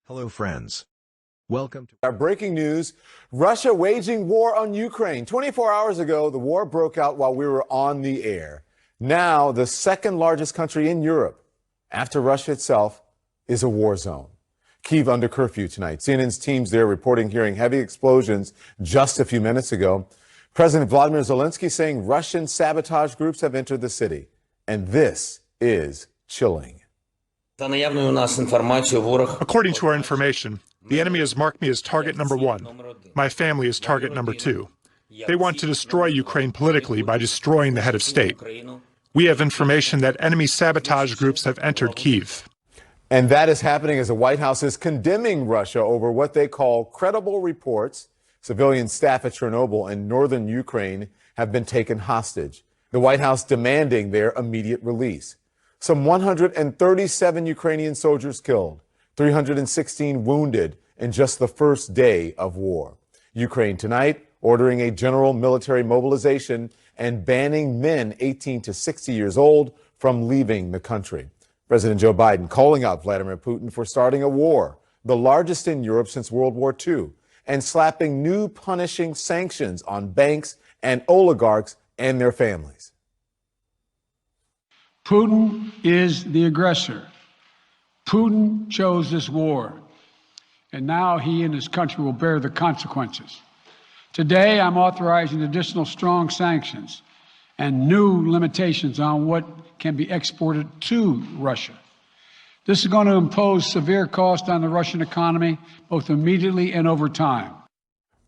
Hello friends. Welcome to our breaking news. Russia waging war on Ukraine. 24 hours ago, the war broke out while we were on the air. Now, the second largest country in Europe, after Russia itself, is a war zone. Kyiv under curfew tonight. CNN's teams there reporting hearing heavy explosions just a few minutes ago. President Vladimir Zelensky saying Russian sabotage groups have entered the city. And this is chilling. According to our information, the enemy has marked me as target number 1. My family is target number 2. They want to destroy Ukraine politically by destroying the head of state. We have information that enemy sabotage groups have entered Kyiv. And that is happening as the White House is condemning Russia over what they call credible reports. Civilian staff at Chernobyl in northern Ukraine have been taken hostage. The White House demanding their immediate release. Some 137 Ukrainian soldiers killed, 316 wounded in just the first day of war. Ukraine tonight ordering a general military mobilization and banning men 18 to 60 years old from leaving the country. President Joe Biden calling out Vladimir Putin for starting a war, the largest in Europe since World War II, and slapping new punishing sanctions on banks and oligarchs and their families. Putin is the aggressor. Putin chose this war, and now he and his country will bear the consequences. Today, I'm authorizing additional strong sanctions and new limitations on what can be exported to Russia. This is going to impose severe cost on the Russian economy, both immediately and over time.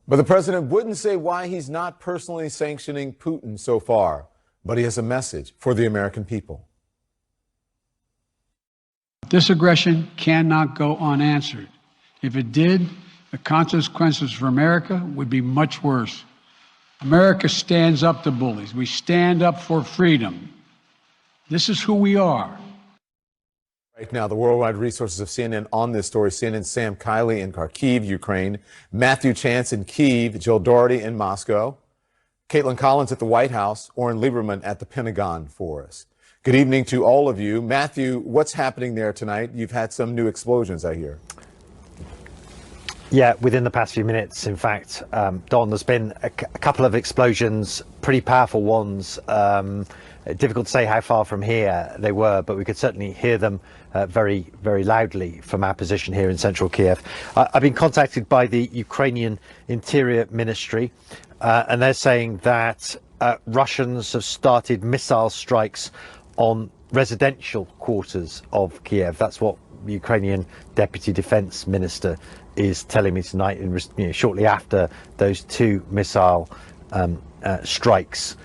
But the president wouldn't say why he's not personally sanctioning Putin so far, but he has a message for the American people. This aggression cannot go unanswered. If it did, the consequences for America would be much worse. America stands up to bullies. We stand up for freedom. This is who we are. Right now, the worldwide resources of CNN on this story. CNN's Sam Kiley in Kharkiv, Ukraine. Matthew Chance in Kyiv. Jill Doherty in Moscow. Caitlin Collins at the White House. Oren Lieberman at the Pentagon for us. Good evening to all of you. Matthew, what's happening there tonight? You've had some new explosions, I hear. Yeah, within the past few minutes, in fact, Don, there's been a couple of explosions, pretty powerful ones. Difficult to say how far from here they were, but we could certainly hear them very, very loudly from our position here in central Kiev. I've been contacted by the Ukrainian Interior Ministry, and they're saying that Russians have started missile strikes on residential quarters of Kiev. That's what the Ukrainian Deputy Defense Minister is telling me tonight, shortly after those two missile strikes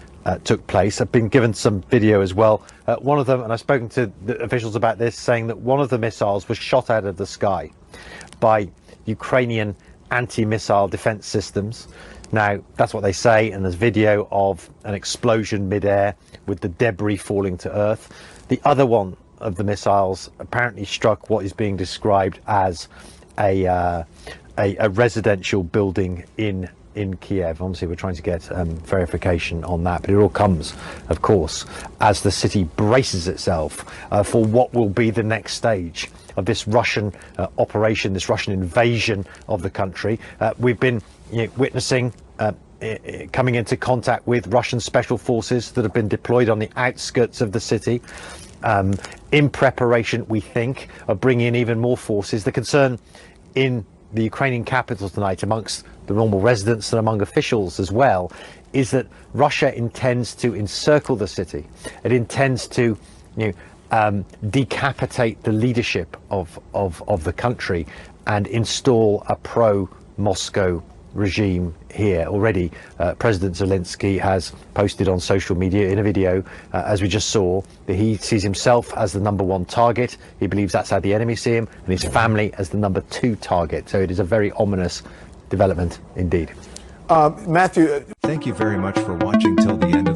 took place. I've been given some video as well. One of them, and I've spoken to the officials about this, saying that one of the missiles was shot out of the sky by Ukrainian anti-missile defense systems. Now, that's what they say, and there's video of an explosion midair with the debris falling to earth. The other one of the missiles apparently struck what is being described as a residential building in Kiev. Obviously, we're trying to get verification on that, but it all comes, of course, as the city braces itself for what will be the next stage of this Russian operation, this Russian invasion of the country. We've been witnessing coming into contact with Russian special forces that have been deployed on the outskirts of the city in preparation, we think, of bringing in even more forces. The concern in the Ukrainian capital tonight, amongst the normal residents and among officials as well, is that Russia intends to encircle the city. It intends to decapitate the leadership of the country and install a pro-Moscow regime here. Already President Zelensky has posted on social media in a video, as we just saw, that he sees himself as the #1 target. He believes that's how the enemy see him, and his family as the #2 target. So it is a very ominous development indeed. Matthew, thank you very much for watching till the end of